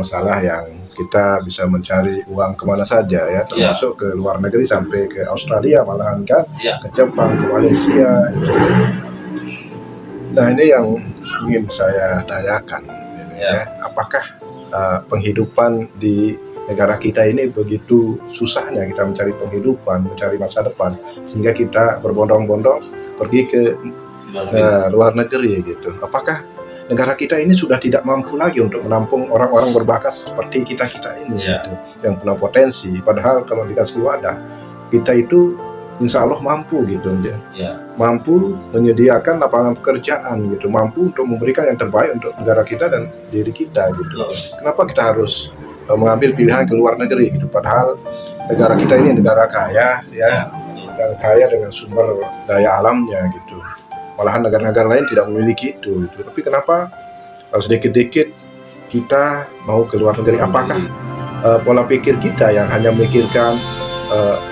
masalah yang kita bisa mencari uang kemana saja ya, termasuk ke luar negeri sampai ke Australia malahan kan, ke Jepang, ke Malaysia itu. Nah ini yang ingin saya tanyakan ini, ya. Apakah penghidupan di negara kita ini begitu susahnya kita mencari penghidupan, mencari masa depan, sehingga kita berbondong-bondong pergi ke luar negeri gitu. Apakah negara kita ini sudah tidak mampu lagi untuk menampung orang-orang berbakat seperti kita ini gitu, yang punya potensi? Padahal kalau dikasih wadah, kita itu insya Allah mampu gitu, mampu menyediakan lapangan pekerjaan gitu, mampu untuk memberikan yang terbaik untuk negara kita dan diri kita gitu. Kenapa kita harus mengambil pilihan ke luar negeri gitu? Padahal negara kita ini negara kaya ya, yang kaya dengan sumber daya alamnya gitu. Malahan negara-negara lain tidak memiliki itu gitu. Tapi kenapa sedikit-sedikit kita mau ke luar negeri? Apakah pola pikir kita yang hanya memikirkan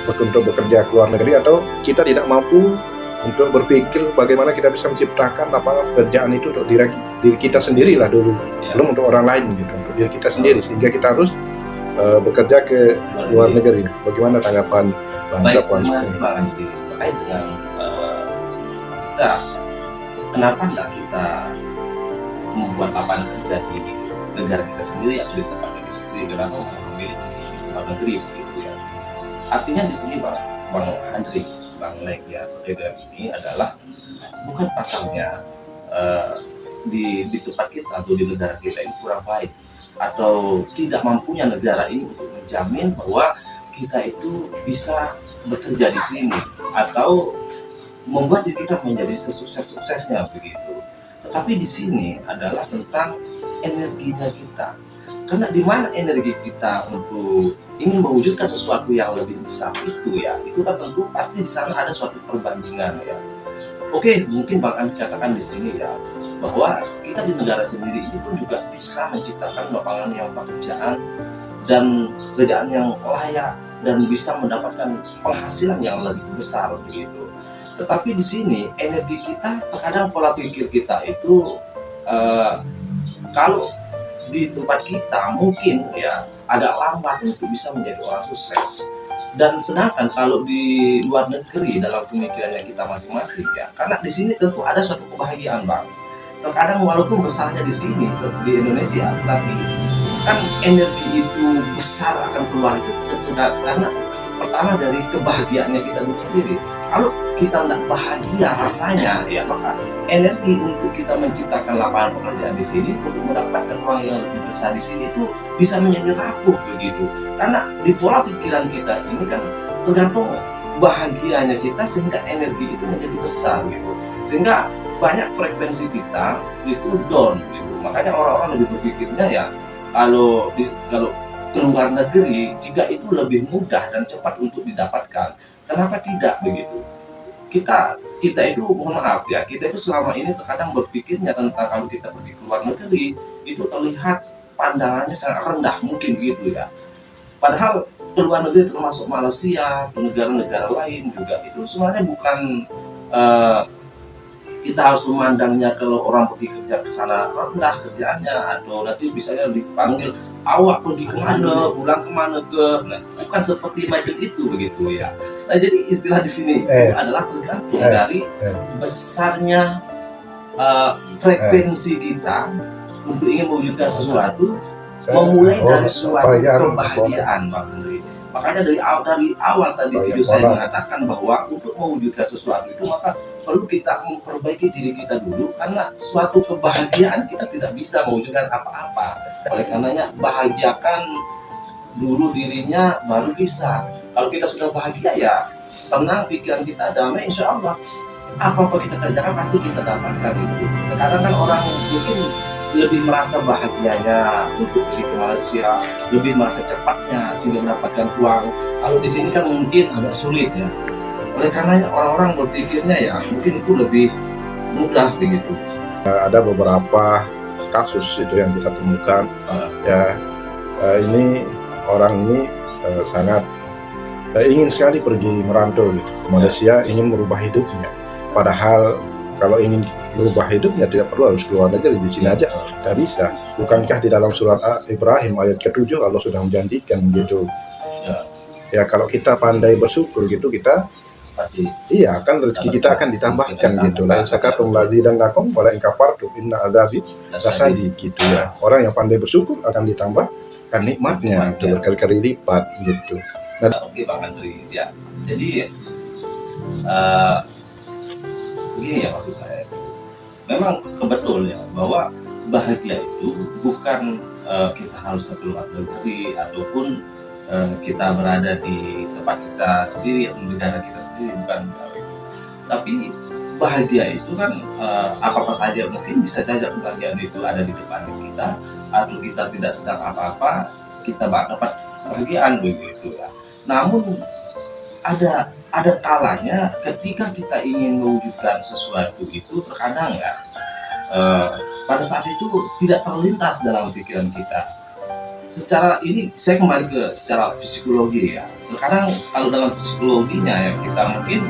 untuk bekerja ke luar negeri, atau kita tidak mampu untuk berpikir bagaimana kita bisa menciptakan lapangan pekerjaan itu untuk diri kita sendiri lah dulu, belum untuk orang lain gitu, untuk diri kita sendiri, sehingga kita harus bekerja ke luar negeri. Bagaimana tanggapan Bang Zapwan? Baik, terkait dengan kita, kenapa enggak kita membuat lapangan kerja di negara kita sendiri atau di tempat kita sendiri, kenapa memilih di luar negeri begitu ya? Artinya di sini Bang Handri, Bang Lek ya, atau Dedam ini adalah bukan pasalnya di tempat kita atau di negara kita ini kurang baik, atau tidak mampunya negara ini untuk menjamin bahwa kita itu bisa bekerja di sini atau membuat diri kita menjadi sesukses-suksesnya begitu. Tetapi di sini adalah tentang energinya kita. Karena di mana energi kita untuk ingin mewujudkan sesuatu yang lebih besar itu ya, itu kan tentu pasti di sana ada suatu perbandingan ya. Oke, mungkin Bang Andi katakan di sini ya, bahwa kita di negara sendiri ini pun juga bisa menciptakan lapangan yang pekerjaan dan pekerjaan yang layak dan bisa mendapatkan penghasilan yang lebih besar begitu. Tetapi di sini energi kita, terkadang pola pikir kita itu kalau di tempat kita mungkin ya agak lambat untuk bisa menjadi orang sukses. Dan sedangkan kalau di luar negeri dalam pemikirannya kita masing-masing ya, karena di sini tentu ada suatu kebahagiaan Bang. Terkadang walaupun besarnya di sini di Indonesia, tetapi kan energi itu besar akan keluar itu tentu karena pertama dari kebahagiaannya kita sendiri. Kalau kita tidak bahagia rasanya ya, maka energi untuk kita menciptakan lapangan pekerjaan di sini untuk mendapatkan uang yang lebih besar di sini itu bisa menjadi rapuh begitu. Karena di pola pikiran kita ini kan tergantung bahagianya kita, sehingga energi itu menjadi besar gitu. Sehingga banyak frekuensi kita itu down gitu. Makanya orang-orang lebih berpikirnya ya kalau ke luar negeri jika itu lebih mudah dan cepat untuk didapatkan, kenapa tidak begitu? Kita itu mohon maaf ya, kita itu selama ini terkadang berpikirnya tentang kalau kita pergi ke luar negeri itu terlihat pandangannya sangat rendah mungkin begitu ya. Padahal ke luar negeri termasuk Malaysia, negara-negara lain juga itu sebenarnya bukan kita harus memandangnya kalau orang pergi kerja ke sana rendah kerjaannya, atau nanti misalnya dipanggil awak pergi kemana, pulang kemana bukan seperti macam itu begitu ya. Nah jadi istilah di sini adalah tergantung dari besarnya frekuensi kita untuk ingin mewujudkan sesuatu, memulai dari suatu kebahagiaan Bang Henry. Makanya dari awal tadi video saya mengatakan bahwa untuk mewujudkan sesuatu itu maka perlu kita memperbaiki diri kita dulu, karena suatu kebahagiaan kita tidak bisa mewujudkan apa-apa. Oleh karenanya bahagiakan dulu dirinya baru bisa. Kalau kita sudah bahagia ya tenang, pikiran kita damai, insya Allah apa-apa kita kerjakan pasti kita dapatkan itu. Kadang kan orang mungkin lebih merasa bahagianya untuk pergi ke Malaysia, lebih merasa cepatnya sehingga mendapatkan uang. Kalau di sini kan mungkin agak sulit ya. Oleh karenanya orang-orang berpikirnya ya mungkin itu lebih mudah begitu. Ada beberapa kasus itu yang kita temukan ini orang ini sangat ingin sekali pergi merantau gitu ke Malaysia, ingin merubah hidupnya. Padahal Kalau ingin berubah hidup ya tidak perlu harus keluar negeri, di sini aja sudah bisa. Bukankah di dalam surat Ibrahim ayat ke-7 Allah sudah menjanjikan gitu. Ya kalau kita pandai bersyukur gitu, kita pasti iya kan rezeki kita akan ditambahkan gitu. La in syakartum lazidannakum wa la in kafartum inna azabi lasyadid gitu ya. Orang yang pandai bersyukur akan ditambahkan nikmatnya itu berkali-kali lipat gitu. Oke Bang Andri ya. Jadi begini ya maksud saya. Memang betul ya bahwa bahagia itu bukan kita harus ke luar negeri ataupun kita berada di tempat kita sendiri atau negara kita sendiri, bukan. Tapi bahagia itu kan apa-apa saja, mungkin bisa saja kebahagiaan itu ada di depan kita, atau kita tidak sedang apa-apa kita dapat kebahagiaan begitu ya. Namun ada kalanya ketika kita ingin mewujudkan sesuatu itu terkadang ya pada saat itu tidak terlintas dalam pikiran kita. Secara ini saya kembali ke secara psikologi ya. Terkadang kalau dalam psikologinya ya kita mungkin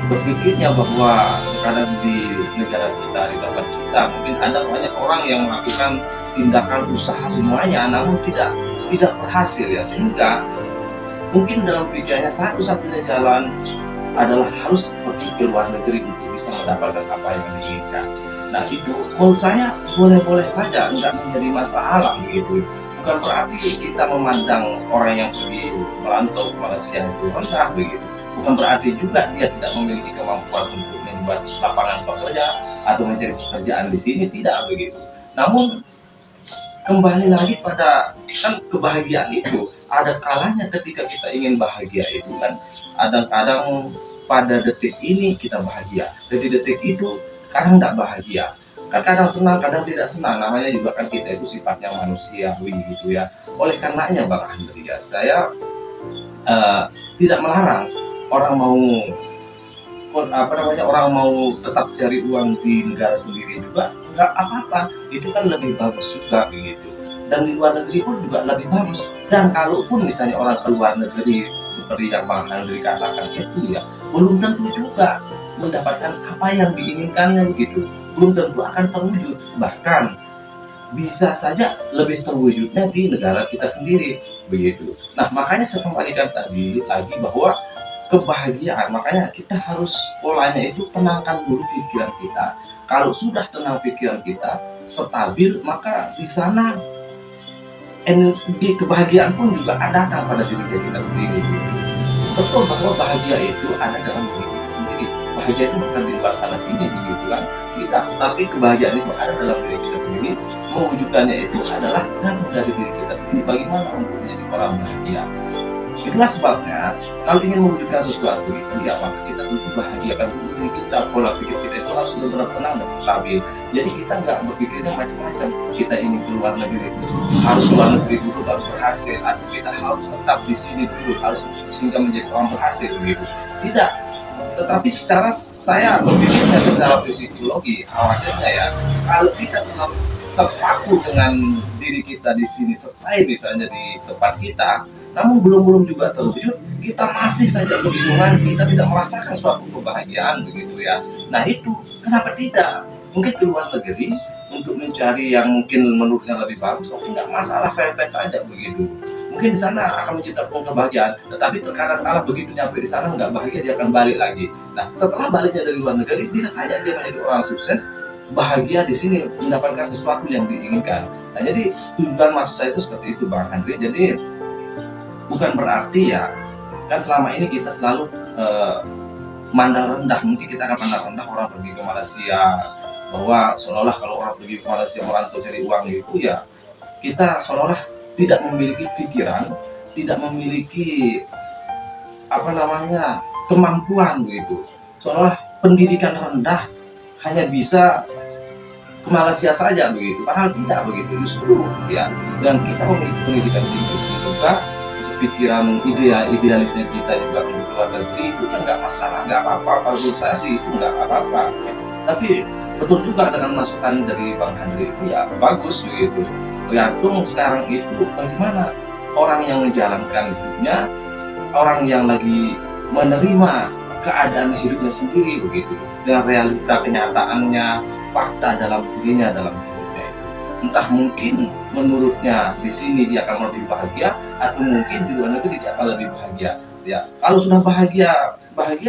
berpikirnya bahwa terkadang di negara kita, di tempat kita mungkin ada banyak orang yang melakukan tindakan usaha semuanya namun tidak berhasil ya, sehingga mungkin dalam pikirannya satu-satunya jalan adalah harus pergi ke luar negeri untuk bisa mendapatkan apa yang diinginkan. Nah itu menurut saya boleh-boleh saja, nggak menjadi masalah gitu. Bukan berarti kita memandang orang yang pergi merantau ke Malaysia itu rendah begitu. Bukan berarti juga dia tidak memiliki kemampuan untuk membuat lapangan pekerja atau mencari pekerjaan di sini, tidak begitu. Namun kembali lagi pada kan kebahagiaan itu ada kalanya ketika kita ingin bahagia itu kan kadang-kadang pada detik ini kita bahagia, jadi detik itu kadang tidak bahagia, kan kadang senang kadang tidak senang, namanya juga kan kita itu sifatnya manusiawi gitu ya. Oleh karenanya Bang Andri ya, saya tidak melarang orang mau orang mau tetap cari uang di negara sendiri juga nggak apa-apa, itu kan lebih bagus juga begitu. Dan di luar negeri pun juga lebih bagus. Dan kalaupun misalnya orang ke luar negeri seperti yang Bang Andri katakan itu ya, belum tentu juga mendapatkan apa yang diinginkannya begitu, belum tentu akan terwujud, bahkan bisa saja lebih terwujudnya di negara kita sendiri begitu. Nah makanya saya kembalikan tadi lagi bahwa kebahagiaan, makanya kita harus polanya itu tenangkan dulu pikiran kita. Kalau sudah tenang pikiran kita, stabil, maka di sana energi kebahagiaan pun juga datang pada diri kita sendiri. Betul bahwa bahagia itu ada dalam diri kita sendiri. Bahagia itu bukan di luar sana sini begitu kan kita, tapi kebahagiaan itu ada dalam diri kita sendiri. Mewujudkannya itu adalah dari diri kita sendiri, bagaimana untuk menjadi orang bahagia. Itulah sebabnya kalau ingin mewujudkan sesuatu itu ya maka kita tentu bahagiakan diri kita. Pola pikir kita itu harus benar-benar tenang dan stabil. Jadi kita nggak berpikirnya macam-macam. Kita ingin keluar negeri, harus keluar negeri dulu baru berhasil, atau kita harus tetap di sini dulu harus sehingga menjadi orang berhasil begitu. Tidak. Tetapi secara saya berpikirnya secara psikologi, khawatirnya ya kalau kita terpaku dengan diri kita di sini stay misalnya di tempat kita, namun belum juga terwujud, kita masih saja kebingungan, kita tidak merasakan suatu kebahagiaan begitu ya. Nah itu kenapa tidak mungkin keluar negeri untuk mencari yang mungkin menurutnya lebih bagus, mungkin nggak masalah, fair-fair saja begitu. Mungkin di sana akan menciptakan kebahagiaan, tetapi terkadang kalah begitu nyampe di sana nggak bahagia, dia akan balik lagi. Nah setelah baliknya dari luar negeri bisa saja dia menjadi orang sukses, bahagia di sini, mendapatkan sesuatu yang diinginkan. Nah jadi tujuan maksud saya itu seperti itu Bang Andri. Jadi bukan berarti ya kan selama ini kita selalu mandang rendah, mungkin kita akan mandang rendah orang pergi ke Malaysia, bahwa seolah-olah kalau orang pergi ke Malaysia merantau cari uang itu ya kita seolah-olah tidak memiliki pikiran, tidak memiliki kemampuan begitu, seolah pendidikan rendah hanya bisa ke Malaysia saja begitu, padahal tidak begitu justru ya. Dan kita memiliki pendidikan tinggi juga, pikiran idealisnya kita juga untuk keluar negeri itu kan nggak masalah, nggak apa-apa. Menurut saya sih itu nggak apa-apa. Tapi betul juga dengan masukan dari Bang Andri itu ya bagus begitu. Tergantung sekarang itu bagaimana orang yang menjalankan hidupnya, orang yang lagi menerima keadaan hidupnya sendiri begitu, dengan realita kenyataannya, fakta dalam dirinya dalam hidupnya. Entah mungkin menurutnya di sini dia akan lebih bahagia, atau mungkin di luar negeri dia akan lebih bahagia. Ya, kalau sudah bahagia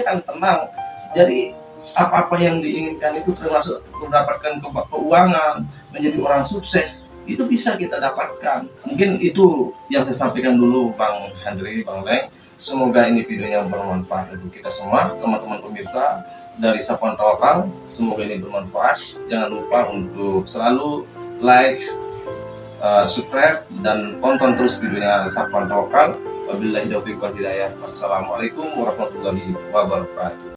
kan tenang. Jadi apa-apa yang diinginkan itu, termasuk mendapatkan keuangan, menjadi orang sukses, itu bisa kita dapatkan. Mungkin itu yang saya sampaikan dulu, Bang Henry, Bang Leng. Semoga ini videonya bermanfaat untuk kita semua, teman-teman pemirsa dari Sapuan Tawakal. Semoga ini bermanfaat. Jangan lupa untuk selalu like, subscribe, dan tonton terus videonya Sapuan Tawakal. Wabillahi taufiq wal hidayah. Wassalamualaikum warahmatullahi wabarakatuh.